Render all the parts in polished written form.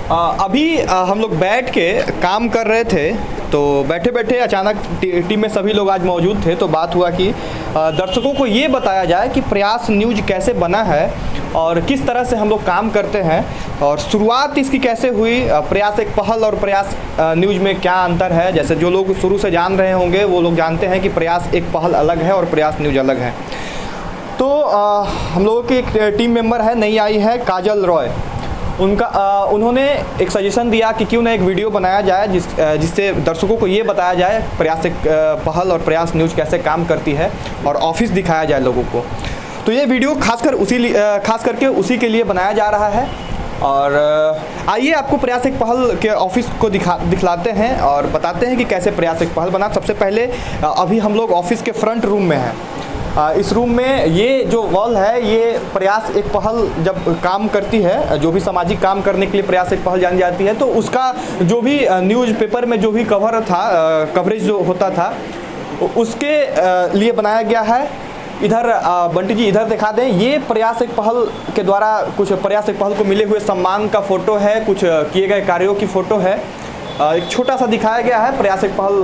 अभी हम लोग बैठ के काम कर रहे थे, तो बैठे बैठे अचानक टीम में सभी लोग आज मौजूद थे, तो बात हुआ कि दर्शकों को ये बताया जाए कि प्रयास न्यूज कैसे बना है और किस तरह से हम लोग काम करते हैं और शुरुआत इसकी कैसे हुई। प्रयास एक पहल और प्रयास न्यूज में क्या अंतर है। जैसे जो लोग शुरू से जान रहे होंगे वो लोग जानते हैं कि प्रयास एक पहल अलग है और प्रयास न्यूज अलग है। तो हम लोगों की एक टीम मेंबर है, नई आई है काजल रॉय। उन्होंने एक सजेशन दिया कि क्यों ना एक वीडियो बनाया जाए जिससे दर्शकों को ये बताया जाए प्रयास एक पहल और प्रयास न्यूज कैसे काम करती है और ऑफिस दिखाया जाए लोगों को। तो ये वीडियो खास करके उसी के लिए बनाया जा रहा है। और आइए आपको प्रयास एक पहल के ऑफिस को दिखलाते हैं और बताते हैं कि कैसे प्रयास एक पहल बना। सबसे पहले अभी हम लोग ऑफिस के फ्रंट रूम में हैं। इस रूम में ये जो वॉल है, ये प्रयास एक पहल जब काम करती है, जो भी सामाजिक काम करने के लिए प्रयास एक पहल जानी जाती है, तो उसका जो भी न्यूज़पेपर में जो भी कवरेज जो होता था उसके लिए बनाया गया है। इधर बंटी जी इधर दिखा दें, ये प्रयास एक पहल के द्वारा कुछ प्रयास एक पहल को मिले हुए सम्मान का फ़ोटो है, कुछ किए गए कार्यों की फ़ोटो है। एक छोटा सा दिखाया गया है प्रयास एक पहल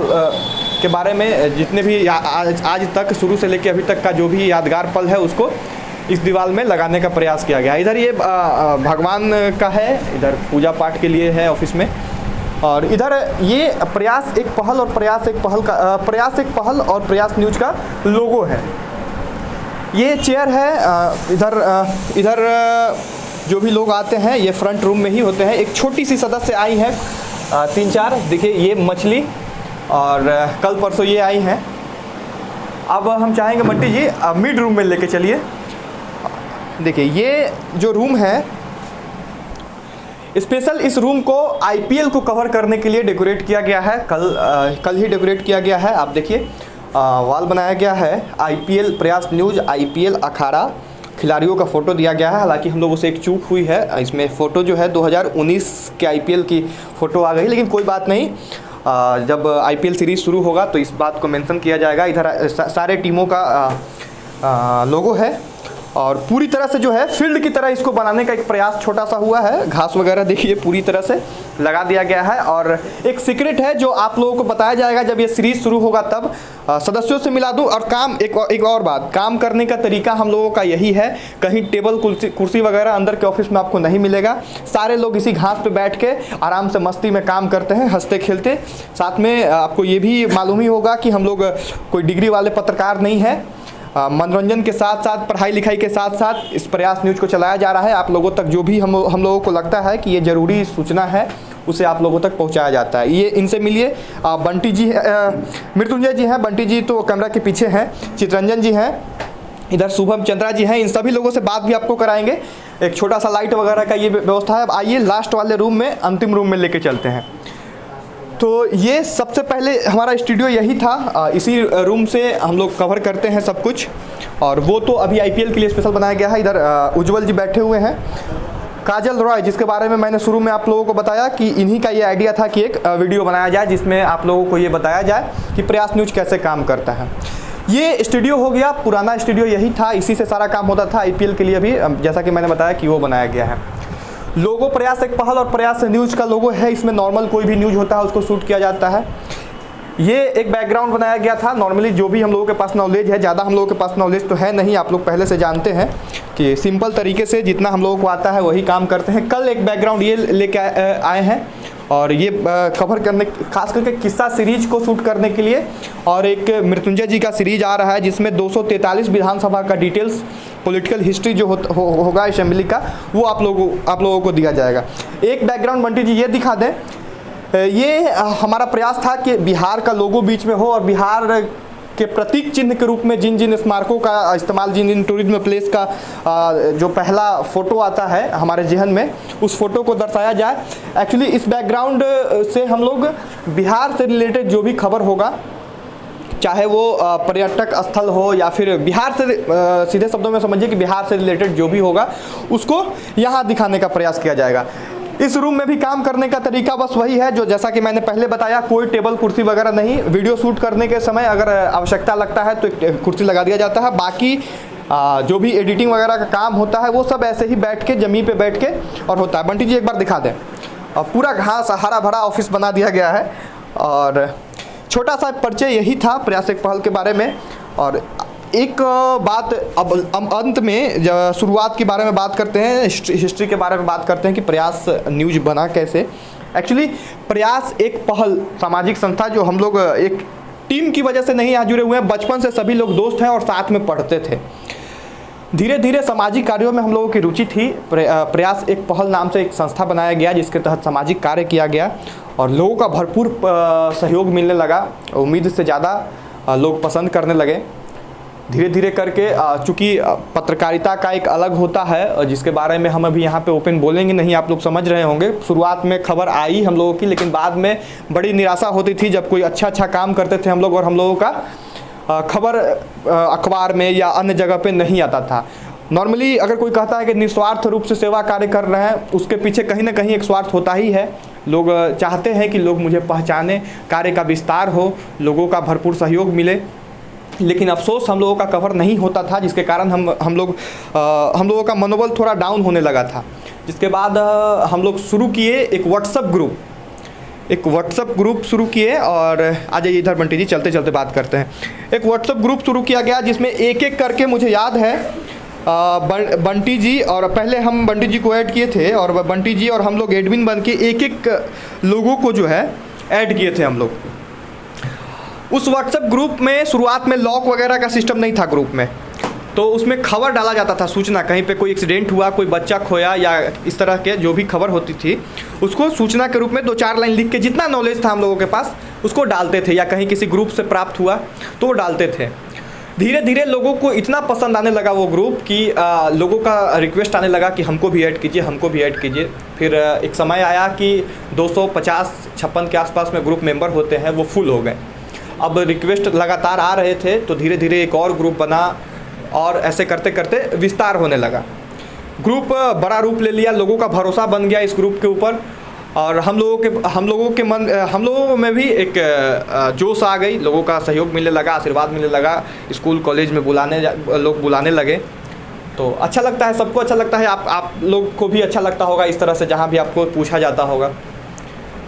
के बारे में, जितने भी आज तक शुरू से लेकर अभी तक का जो भी यादगार पल है उसको इस दीवार में लगाने का प्रयास किया गया। इधर ये भगवान का है, इधर पूजा पाठ के लिए है ऑफिस में। और इधर ये प्रयास एक पहल और प्रयास एक पहल और प्रयास न्यूज का लोगो है। ये चेयर है। इधर जो भी लोग आते हैं ये फ्रंट रूम में ही होते हैं। एक छोटी सी सदस्य आई है, 3-4 देखिए, ये मछली, और कल परसों ये आई हैं। अब हम चाहेंगे बंटी जी मिड रूम में लेके चलिए। देखिए ये जो रूम है, स्पेशल इस रूम को आईपीएल को कवर करने के लिए डेकोरेट किया गया है। कल ही डेकोरेट किया गया है। आप देखिए वॉल बनाया गया है, आईपीएल प्रयास न्यूज आईपीएल अखाड़ा खिलाड़ियों का फ़ोटो दिया गया है। हालांकि हम लोगों से एक चूक हुई है, इसमें फ़ोटो जो है 2019 के आईपीएल की फ़ोटो आ गई, लेकिन कोई बात नहीं। जब आईपीएल सीरीज़ शुरू होगा तो इस बात को मेंशन किया जाएगा। इधर सारे टीमों का लोगो है और पूरी तरह से जो है फील्ड की तरह इसको बनाने का एक प्रयास छोटा सा हुआ है। घास वगैरह देखिए पूरी तरह से लगा दिया गया है। और एक सीक्रेट है जो आप लोगों को बताया जाएगा जब ये सीरीज़ शुरू होगा तब। सदस्यों से मिला दूं। और काम एक और बात, काम करने का तरीका हम लोगों का यही है, कहीं टेबल कुर्सी वगैरह अंदर के ऑफिस में आपको नहीं मिलेगा। सारे लोग इसी घास पे बैठ के आराम से मस्ती में काम करते हैं, हंसते खेलते। साथ में आपको ये भी मालूम ही होगा कि हम लोग कोई डिग्री वाले पत्रकार नहीं है। मनोरंजन के साथ साथ पढ़ाई लिखाई के साथ साथ इस प्रयास न्यूज को चलाया जा रहा है। आप लोगों तक जो भी हम लोगों को लगता है कि ये ज़रूरी सूचना है उसे आप लोगों तक पहुंचाया जाता है। ये इनसे मिलिए। बंटी जी मृत्युंजय जी हैं, बंटी जी तो कैमरा के पीछे हैं, चित्रंजन जी हैं, इधर शुभम चंद्रा जी हैं। इन सभी लोगों से बात भी आपको कराएंगे। एक छोटा सा लाइट वगैरह का ये व्यवस्था है। अब आइए लास्ट वाले रूम में, अंतिम रूम में लेके चलते हैं। तो ये सबसे पहले हमारा स्टूडियो यही था। इसी रूम से हम लोग कवर करते हैं सब कुछ, और वो तो अभी आईपीएल के लिए स्पेशल बनाया गया है। इधर उज्जवल जी बैठे हुए हैं, काजल रॉय, जिसके बारे में मैंने शुरू में आप लोगों को बताया कि इन्हीं का ये आइडिया था कि एक वीडियो बनाया जाए जिसमें आप लोगों को ये बताया जाए कि प्रयास न्यूज कैसे काम करता है। ये स्टूडियो हो गया, पुराना स्टूडियो यही था, इसी से सारा काम होता था आईपीएल के लिए भी, जैसा कि मैंने बताया कि वो बनाया गया है। लोगो प्रयास एक पहल और प्रयास न्यूज का लोगो है। इसमें नॉर्मल कोई भी न्यूज होता है उसको शूट किया जाता है। ये एक बैकग्राउंड बनाया गया था। नॉर्मली जो भी हम लोगों के पास नॉलेज है, ज़्यादा हम लोगों के पास नॉलेज तो है नहीं, आप लोग पहले से जानते हैं कि सिंपल तरीके से जितना हम लोगों को आता है वही काम करते हैं। कल एक बैकग्राउंड ये लेके आए हैं और ये कवर करने, खास करके किस्सा सीरीज को शूट करने के लिए। और एक मृत्युंजय जी का सीरीज आ रहा है जिसमें 243 विधानसभा का डिटेल्स, पॉलिटिकल हिस्ट्री जो होगा असेंबली का, वो आप लोगों को दिया जाएगा। एक बैकग्राउंड बंटी जी ये दिखा दें। ये हमारा प्रयास था कि बिहार का लोगो बीच में हो और बिहार के प्रतीक चिन्ह के रूप में जिन जिन स्मारकों का इस्तेमाल, जिन जिन टूरिज्म प्लेस का जो पहला फ़ोटो आता है हमारे जहन में, उस फोटो को दर्शाया जाए। एक्चुअली इस बैकग्राउंड से हम लोग बिहार से रिलेटेड जो भी खबर होगा, चाहे वो पर्यटक स्थल हो या फिर बिहार से सीधे शब्दों में समझिए कि बिहार से रिलेटेड जो भी होगा उसको यहाँ दिखाने का प्रयास किया जाएगा। इस रूम में भी काम करने का तरीका बस वही है जो जैसा कि मैंने पहले बताया, कोई टेबल कुर्सी वगैरह नहीं। वीडियो शूट करने के समय अगर आवश्यकता लगता है तो एक कुर्सी लगा दिया जाता है। बाकी जो भी एडिटिंग वगैरह का काम होता है वो सब ऐसे ही बैठ के, जमीन पे बैठ के और होता है। बंटी जी एक बार दिखा दें। पूरा घास हरा भरा ऑफिस बना दिया गया है। और छोटा सा परिचय यही था प्रयास एक पहल के बारे में। और एक बात अब अंत में शुरुआत के बारे में बात करते हैं, हिस्ट्री के बारे में बात करते हैं कि प्रयास न्यूज बना कैसे। एक्चुअली प्रयास एक पहल सामाजिक संस्था जो हम लोग एक टीम की वजह से नहीं यहाँ जुड़े हुए हैं, बचपन से सभी लोग दोस्त हैं और साथ में पढ़ते थे। धीरे धीरे सामाजिक कार्यों में हम लोगों की रुचि थी। प्रयास एक पहल नाम से एक संस्था बनाया गया जिसके तहत सामाजिक कार्य किया गया और लोगों का भरपूर सहयोग मिलने लगा। उम्मीद से ज़्यादा लोग पसंद करने लगे। धीरे धीरे करके चूँकि पत्रकारिता का एक अलग होता है जिसके बारे में हम अभी यहाँ पे ओपन बोलेंगे नहीं, आप लोग समझ रहे होंगे। शुरुआत में खबर आई हम लोगों की, लेकिन बाद में बड़ी निराशा होती थी जब कोई अच्छा काम करते थे हम लोग और हम लोगों का खबर अखबार में या अन्य जगह पे नहीं आता था। नॉर्मली अगर कोई कहता है कि निस्वार्थ रूप से सेवा कार्य कर रहे हैं, उसके पीछे कहीं ना कहीं एक स्वार्थ होता ही है। लोग चाहते हैं कि लोग मुझे पहचाने, कार्य का विस्तार हो, लोगों का भरपूर सहयोग मिले। लेकिन अफसोस हम लोगों का कवर नहीं होता था, जिसके कारण हम लोगों का मनोबल थोड़ा डाउन होने लगा था। जिसके बाद हम लोग शुरू किए एक व्हाट्सएप ग्रुप शुरू किए। और आ जाइए इधर बंटी जी, चलते चलते बात करते हैं। एक व्हाट्सएप ग्रुप शुरू किया गया जिसमें एक एक करके मुझे याद है बंटी जी, और पहले हम बंटी जी को ऐड किए थे और बंटी जी और हम लोग एडमिन बन के एक एक लोगों को जो है ऐड किए थे हम लोग। उस व्हाट्सएप ग्रुप में शुरुआत में लॉक वगैरह का सिस्टम नहीं था ग्रुप में, तो उसमें खबर डाला जाता था, सूचना कहीं पे कोई एक्सीडेंट हुआ, कोई बच्चा खोया या इस तरह के जो भी खबर होती थी उसको सूचना के रूप में 2-4 लाइन लिख के जितना नॉलेज था हम लोगों के पास उसको डालते थे, या कहीं किसी ग्रुप से प्राप्त हुआ तो डालते थे। धीरे धीरे लोगों को इतना पसंद आने लगा वो ग्रुप कि लोगों का रिक्वेस्ट आने लगा कि हमको भी ऐड कीजिए, हमको भी ऐड कीजिए। फिर एक समय आया कि 250-56 के आसपास में ग्रुप मेंबर होते हैं, वो फुल हो गए। अब रिक्वेस्ट लगातार आ रहे थे तो धीरे धीरे एक और ग्रुप बना और ऐसे करते करते विस्तार होने लगा। ग्रुप बड़ा रूप ले लिया, लोगों का भरोसा बन गया इस ग्रुप के ऊपर। और हम लोगों में भी एक जोश आ गई, लोगों का सहयोग मिलने लगा, आशीर्वाद मिलने लगा। स्कूल कॉलेज में लोग बुलाने लगे तो अच्छा लगता है, सबको अच्छा लगता है। आप लोग को भी अच्छा लगता होगा इस तरह से, जहाँ भी आपको पूछा जाता होगा।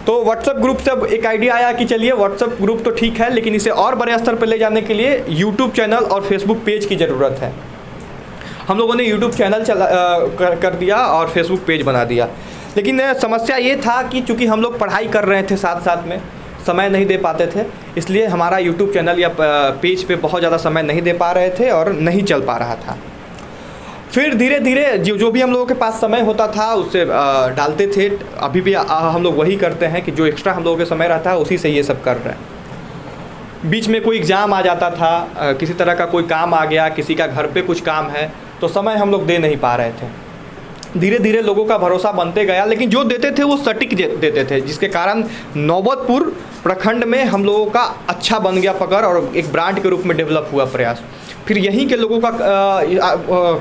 तो व्हाट्सएप ग्रुप से एक आइडिया आया कि चलिए व्हाट्सएप ग्रुप तो ठीक है, लेकिन इसे और बड़े स्तर पर ले जाने के लिए यूट्यूब चैनल और फेसबुक पेज की ज़रूरत है। हम लोगों ने यूट्यूब चैनल कर दिया और फेसबुक पेज बना दिया। लेकिन समस्या ये था कि चूँकि हम लोग पढ़ाई कर रहे थे साथ साथ में, समय नहीं दे पाते थे, इसलिए हमारा यूट्यूब चैनल या पेज पे बहुत ज़्यादा समय नहीं दे पा रहे थे और नहीं चल पा रहा था। फिर धीरे धीरे जो भी हम लोगों के पास समय होता था उससे डालते थे। अभी भी हम लोग वही करते हैं कि जो एक्स्ट्रा हम लोगों के समय रहता है उसी से ये सब कर रहे हैं। बीच में कोई एग्ज़ाम आ जाता था, किसी तरह का कोई काम आ गया, किसी का घर पे कुछ काम है, तो समय हम लोग दे नहीं पा रहे थे। धीरे धीरे लोगों का भरोसा बनते गया, लेकिन जो देते थे वो सटीक देते थे, जिसके कारण नौबतपुर प्रखंड में हम लोगों का अच्छा बन गया पकड़ और एक ब्रांड के रूप में डेवलप हुआ प्रयास। फिर यहीं के लोगों का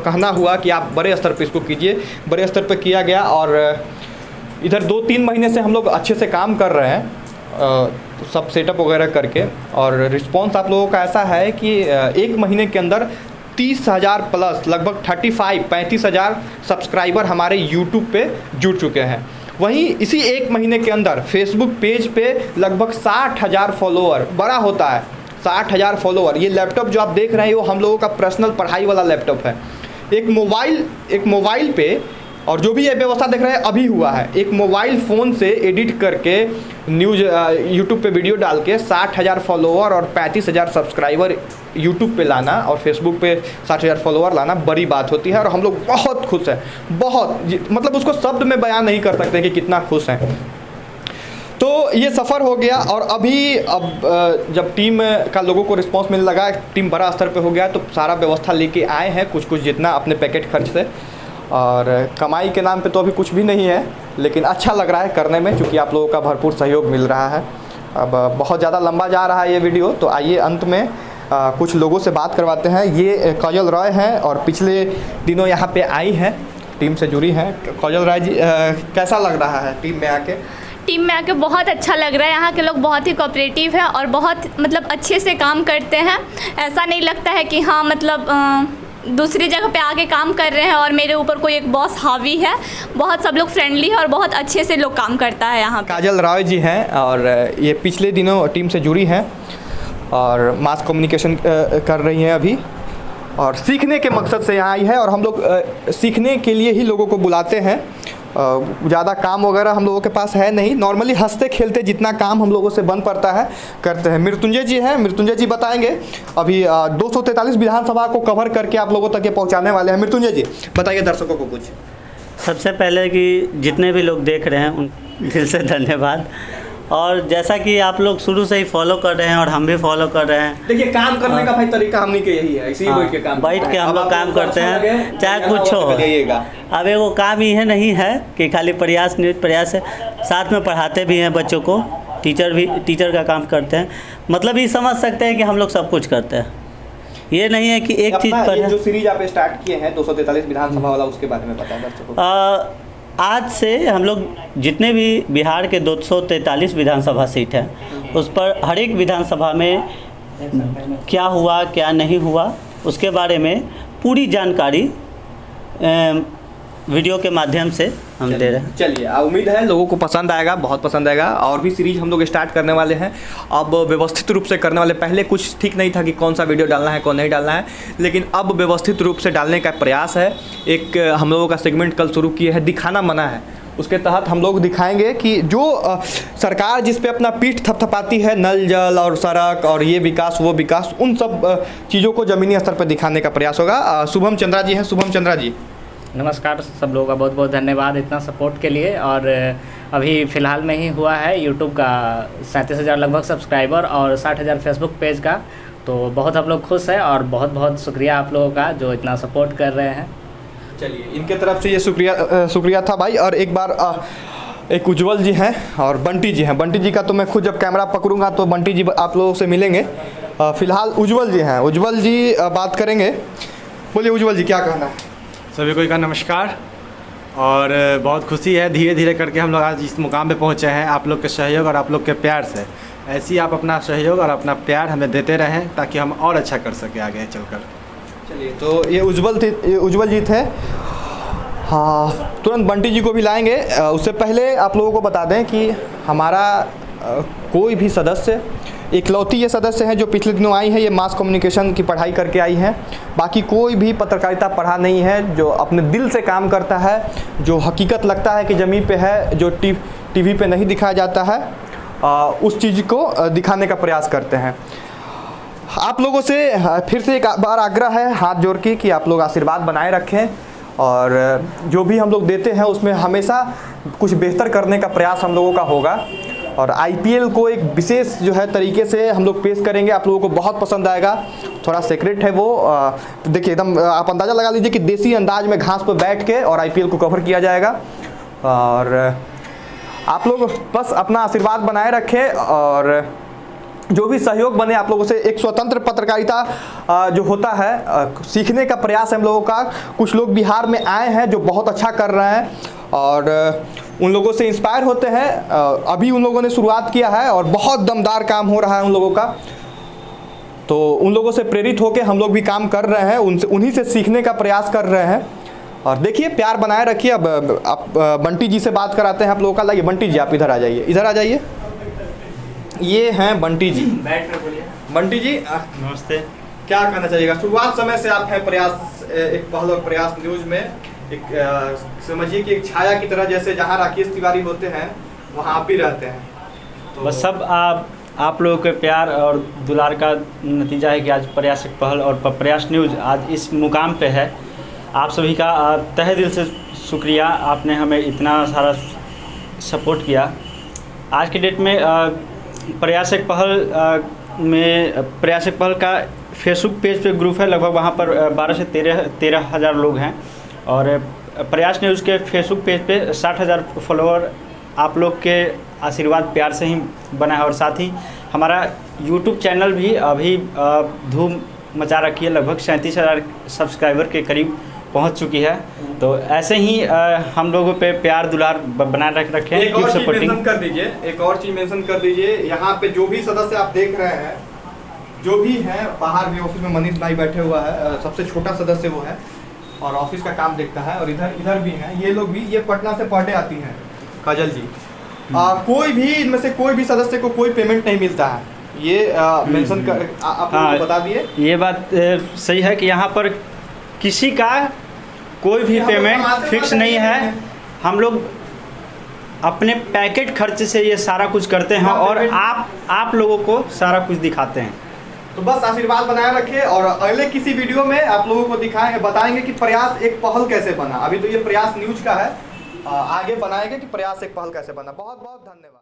कहना हुआ कि आप बड़े स्तर पे इसको कीजिए, बड़े स्तर पे किया गया। और इधर 2-3 महीने से हम लोग अच्छे से काम कर रहे हैं, सब सेटअप वगैरह करके। और रिस्पॉन्स आप लोगों का ऐसा है कि 1 महीने के अंदर 30,000 प्लस, लगभग 35,000 सब्सक्राइबर हमारे यूट्यूब पे जुड़ चुके हैं। वहीं इसी 1 महीने के अंदर फेसबुक पेज पे लगभग 60,000 फॉलोअर, बड़ा होता है 60,000 फॉलोअर। ये लैपटॉप जो आप देख रहे हैं वो हम लोगों का पर्सनल पढ़ाई वाला लैपटॉप है। एक मोबाइल पे, और जो भी ये व्यवस्था देख रहे हैं अभी हुआ है, एक मोबाइल फ़ोन से एडिट करके न्यूज़ यूट्यूब पे वीडियो डाल के 60,000 फॉलोअर और 35,000 सब्सक्राइबर यूट्यूब पे लाना और फेसबुक पे 60,000 फॉलोअर लाना बड़ी बात होती है। और हम लोग बहुत खुश हैं, बहुत, मतलब उसको शब्द में बयान नहीं कर सकते कि कितना खुश हैं। तो ये सफ़र हो गया। और अब जब टीम का लोगों को रिस्पांस मिलने लगा, टीम बड़ा स्तर पे हो गया, तो सारा व्यवस्था लेके आए हैं कुछ जितना अपने पैकेट खर्च से। और कमाई के नाम पे तो अभी कुछ भी नहीं है, लेकिन अच्छा लग रहा है करने में, क्योंकि आप लोगों का भरपूर सहयोग मिल रहा है। अब बहुत ज़्यादा लंबा जा रहा है ये वीडियो, तो आइए अंत में कुछ लोगों से बात करवाते हैं। ये काजल रॉय हैं और पिछले दिनों यहाँ पे आई हैं, टीम से जुड़ी हैं। काजल रॉय जी, कैसा लग रहा है टीम में आके? टीम में आके बहुत अच्छा लग रहा है। यहाँ के लोग बहुत ही कोऑपरेटिव हैं और बहुत मतलब अच्छे से काम करते हैं। ऐसा नहीं लगता है कि हाँ मतलब दूसरी जगह पे आके काम कर रहे हैं और मेरे ऊपर कोई एक बॉस हावी है। बहुत सब लोग फ्रेंडली है और बहुत अच्छे से लोग काम करता है यहाँ पे। काजल राय जी हैं और ये पिछले दिनों टीम से जुड़ी हैं और मास कम्युनिकेशन कर रही हैं अभी, और सीखने के मकसद से यहाँ आई है। और हम लोग सीखने के लिए ही लोगों को बुलाते हैं। ज़्यादा काम वगैरह हम लोगों के पास है नहीं, नॉर्मली हंसते खेलते जितना काम हम लोगों से बन पड़ता है करते हैं। मृत्युंजय जी हैं, मृत्युंजय जी बताएंगे। अभी 243 विधानसभा को कवर करके आप लोगों तक ये पहुंचाने वाले हैं। मृत्युंजय जी बताइए दर्शकों को कुछ। सबसे पहले कि जितने भी लोग देख रहे हैं उन दिल से धन्यवाद। और जैसा कि आप लोग शुरू से ही फॉलो कर रहे हैं और हम भी फॉलो कर रहे हैं। देखिए काम करने का भाई तरीका हमने के यही है, इसी बैठ के काम बैठ के हम लोग काम करते हैं, चाहे कुछ हो। अब वो काम ही है नहीं है कि खाली प्रयास न्यूज प्रयास है, साथ में पढ़ाते भी हैं बच्चों को, टीचर का काम करते हैं। मतलब ये समझ सकते हैं कि हम लोग सब कुछ करते हैं, ये नहीं है कि एक चीज़ पर जो सीरीज आप स्टार्ट किए हैं 243 विधानसभा वाला, उसके बारे में बताएं दर्शकों को। आज से हम लोग जितने भी बिहार के 243 विधानसभा सीट हैं उस पर हर एक विधानसभा में क्या हुआ क्या नहीं हुआ उसके बारे में पूरी जानकारी वीडियो के माध्यम से हम दे रहे हैं। चलिए उम्मीद है लोगों को पसंद आएगा, बहुत पसंद आएगा। और भी सीरीज हम लोग स्टार्ट करने वाले हैं, अब व्यवस्थित रूप से करने वाले। पहले कुछ ठीक नहीं था कि कौन सा वीडियो डालना है कौन नहीं डालना है, लेकिन अब व्यवस्थित रूप से डालने का प्रयास है। एक हम लोगों का सेगमेंट कल शुरू किए हैं, दिखाना मना है, उसके तहत हम लोग दिखाएंगे कि जो सरकार जिस पे अपना पीठ थपथपाती है, नल जल और सड़क और ये विकास वो विकास, उन सब चीज़ों को ज़मीनी स्तर पर दिखाने का प्रयास होगा। शुभम चंद्रा जी हैं। शुभम चंद्रा जी नमस्कार, सब लोगों का बहुत बहुत धन्यवाद इतना सपोर्ट के लिए। और अभी फ़िलहाल में ही हुआ है यूट्यूब का 37,000 लगभग सब्सक्राइबर और 60,000 फेसबुक पेज का, तो बहुत हम लोग खुश हैं और बहुत बहुत शुक्रिया आप लोगों का जो इतना सपोर्ट कर रहे हैं। चलिए इनके तरफ से ये शुक्रिया था भाई। और एक बार एक उज्जवल जी हैं और बंटी जी हैं। बंटी जी का तो मैं खुद जब कैमरा पकड़ूंगा तो बंटी जी आप लोगों से मिलेंगे। फ़िलहाल उज्जवल जी हैं, उज्जवल जी बात करेंगे। बोलिए उज्जवल जी, क्या कहना है? सभी को का नमस्कार। और बहुत खुशी है, धीरे धीरे करके हम लोग आज इस मुकाम पे पहुंचे हैं आप लोग के सहयोग और आप लोग के प्यार से। ऐसे ही आप अपना सहयोग और अपना प्यार हमें देते रहें ताकि हम और अच्छा कर सकें आगे चलकर। चलिए तो ये उज्जवल जी थे। हाँ, तुरंत बंटी जी को भी लाएंगे। उससे पहले आप लोगों को बता दें कि हमारा कोई भी सदस्य, इकलौती ये सदस्य हैं जो पिछले दिनों आई हैं, ये मास कम्युनिकेशन की पढ़ाई करके आई हैं। बाकी कोई भी पत्रकारिता पढ़ा नहीं है, जो अपने दिल से काम करता है, जो हकीकत लगता है कि ज़मीन पे है, जो टीवी पे नहीं दिखाया जाता है, उस चीज़ को दिखाने का प्रयास करते हैं। आप लोगों से फिर से एक बार आग्रह है हाथ जोड़ के कि आप लोग आशीर्वाद बनाए रखें और जो भी हम लोग देते हैं उसमें हमेशा कुछ बेहतर करने का प्रयास हम लोगों का होगा। और आईपीएल को एक विशेष जो है तरीके से हम लोग पेश करेंगे, आप लोगों को बहुत पसंद आएगा। थोड़ा सीक्रेट है वो, देखिए एकदम आप अंदाज़ा लगा लीजिए कि देसी अंदाज में घास पर बैठ के और आईपीएल को कवर किया जाएगा। और आप लोग बस अपना आशीर्वाद बनाए रखें और जो भी सहयोग बने आप लोगों से। एक स्वतंत्र पत्रकारिता जो होता है सीखने का प्रयास है हम लोगों का। कुछ लोग बिहार में आए हैं जो बहुत अच्छा कर रहे हैं और उन लोगों से इंस्पायर होते हैं। अभी उन लोगों ने शुरुआत किया है और बहुत दमदार काम हो रहा है उन लोगों का, तो उन लोगों से प्रेरित होकर हम लोग भी काम कर रहे हैं, उन्हीं से सीखने का प्रयास कर रहे हैं। और देखिए प्यार बनाए रखिए। अब आप बंटी जी से बात कराते हैं आप लोगों का। लाइए बंटी जी, आप इधर आ जाइए, इधर आ जाइए। ये हैं बंटी जी। बैठ कर बोलिए। बंटी जी नमस्ते। क्या कहना चाहिएगा? शुरुआत समय से आप हैं प्रयास, एक पहल और प्रयास न्यूज में। एक समझिए कि एक छाया की तरह, जैसे जहाँ राकेश तिवारी होते हैं वहाँ आप ही रहते हैं। तो बस सब आप लोगों के प्यार और दुलार का नतीजा है कि आज प्रयास एक पहल और प्रयास न्यूज़ आज इस मुकाम पे है। आप सभी का तहे दिल से शुक्रिया, आपने हमें इतना सारा सपोर्ट किया। आज की डेट में प्रयास एक पहल का फेसबुक पेज पे ग्रुप है, लगभग वहाँ पर 12 से 13 हज़ार लोग हैं। और प्रयास न्यूज़ के फेसबुक पेज पे 60,000 फॉलोअर आप लोग के आशीर्वाद प्यार से ही बना है। और साथ ही हमारा यूट्यूब चैनल भी अभी धूम मचा रखी है, लगभग 37,000 सब्सक्राइबर के करीब पहुंच चुकी है। तो ऐसे ही हम लोगों पे प्यार दुलार बनाए रखें। एक और चीज़ मेंशन कर दीजिए, यहाँ पे जो भी सदस्य आप देख रहे हैं, जो भी है बाहर भी ऑफिस में मनीष भाई बैठे हुआ है, सबसे छोटा सदस्य वो है और ऑफिस का काम देखता है। और इधर भी हैं ये लोग भी, ये पटना से पर डे आती हैं काजल जी। कोई भी इनमें से कोई भी सदस्य को कोई पेमेंट नहीं मिलता है, ये मेंशन कर आप लोगों को बता दिए। ये बात सही है कि यहाँ पर किसी का कोई भी पेमेंट फिक्स नहीं है। हम लोग अपने पैकेट खर्च से ये सारा कुछ करते हैं और आप लोगों को सारा कुछ दिखाते हैं। तो बस आशीर्वाद बनाए रखे और अगले किसी वीडियो में आप लोगों को दिखाएंगे, बताएंगे कि प्रयास एक पहल कैसे बना। अभी तो ये प्रयास न्यूज का है, आगे बनाएंगे कि प्रयास एक पहल कैसे बना। बहुत बहुत धन्यवाद।